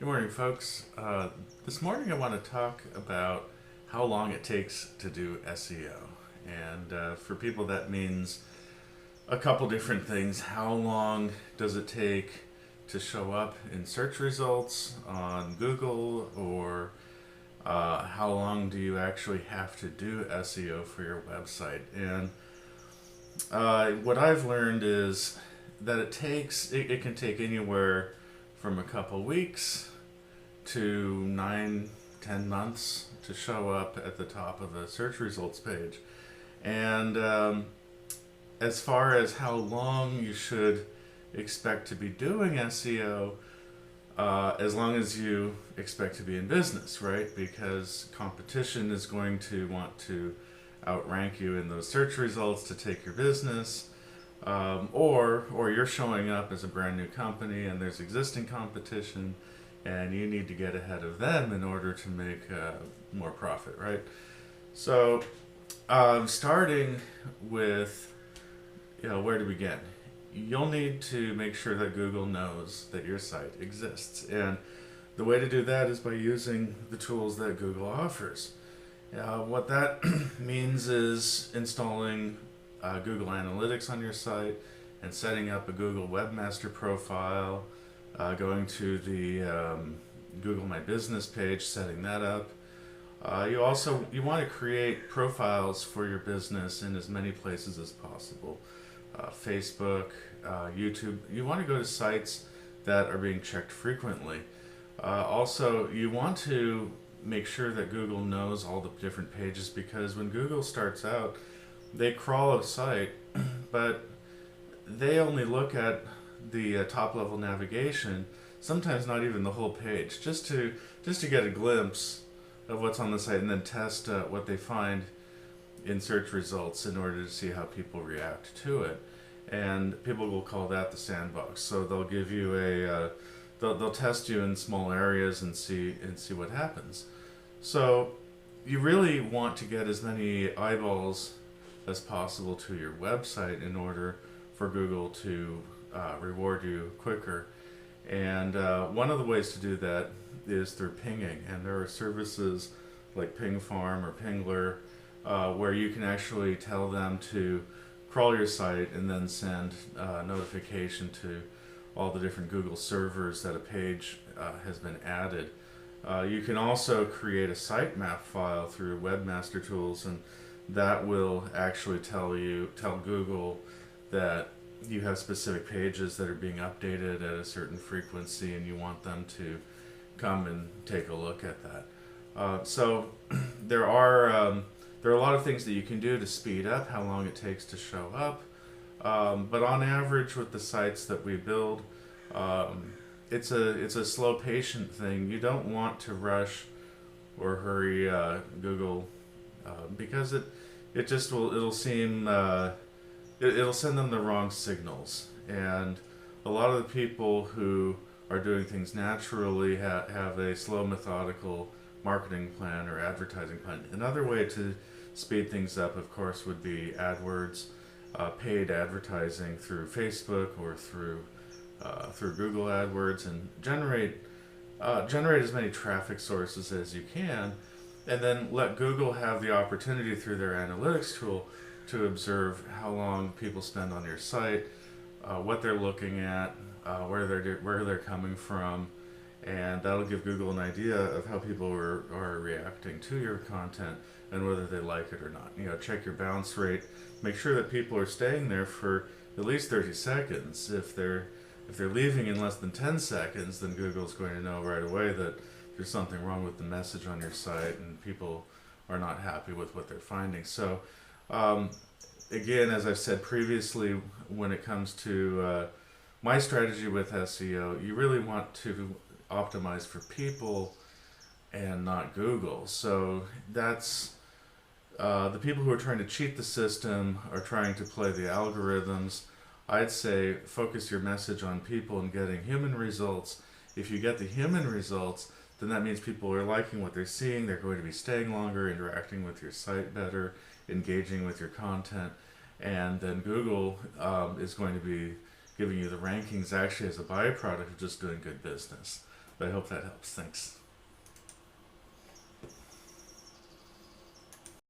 Good morning, folks. This morning I want to talk about how long it takes to do SEO. And for people, that means a couple different things. How long does it take to show up in search results on Google, or how long do you actually have to do SEO for your website? And what I've learned is that it can take anywhere from a couple weeks to 9, 10 months to show up at the top of a search results page. And as far as how long you should expect to be doing SEO, as long as you expect to be in business, right? Because competition is going to want to outrank you in those search results to take your business. Or you're showing up as a brand new company and there's existing competition and you need to get ahead of them in order to make more profit, right? So, starting with, where to begin? You'll need to make sure that Google knows that your site exists. And the way to do that is by using the tools that Google offers. What that means is installing Google Analytics on your site and setting up a Google Webmaster profile, going to the Google My Business page, setting that up. You want to create profiles for your business in as many places as possible. Facebook, YouTube. You want to go to sites that are being checked frequently. Also, you want to make sure that Google knows all the different pages, because when Google starts out, they crawl a site, but they only look at the top level navigation, sometimes not even the whole page, just to get a glimpse of what's on the site and then test what they find in search results in order to see how people react to it. And people will call that the sandbox. So they'll give you they'll test you in small areas and see what happens. So you really want to get as many eyeballs as possible to your website in order for Google to reward you quicker. And one of the ways to do that is through pinging. And there are services like Ping Farm or Pingler where you can actually tell them to crawl your site and then send notification to all the different Google servers that a page has been added. You can also create a sitemap file through webmaster tools, and that will actually tell Google that you have specific pages that are being updated at a certain frequency and you want them to come and take a look at that. So there are a lot of things that you can do to speed up how long it takes to show up. But on average, with the sites that we build, it's a slow, patient thing. You don't want to rush or hurry Google, because it just it'll seem it'll send them the wrong signals. And a lot of the people who are doing things naturally have a slow, methodical marketing plan or advertising plan. Another way to speed things up, of course, would be AdWords, paid advertising through Facebook or through Google AdWords, and generate as many traffic sources as you can, and then let Google have the opportunity through their analytics tool to observe how long people spend on your site, what they're looking at, where they're coming from, and that'll give Google an idea of how people are reacting to your content and whether they like it or not. Check your bounce rate. Make sure that people are staying there for at least 30 seconds. If they're leaving in less than 10 seconds, then Google's going to know right away that there's something wrong with the message on your site and people are not happy with what they're finding. So again, as I've said previously, when it comes to my strategy with SEO, you really want to optimize for people and not Google. So that's the people who are trying to cheat the system, are trying to play the algorithms. I'd say focus your message on people and getting human results. If you get the human results, then that means people are liking what they're seeing. They're going to be staying longer, interacting with your site better, engaging with your content, and then Google is going to be giving you the rankings actually as a byproduct of just doing good business. But I hope that helps. Thanks.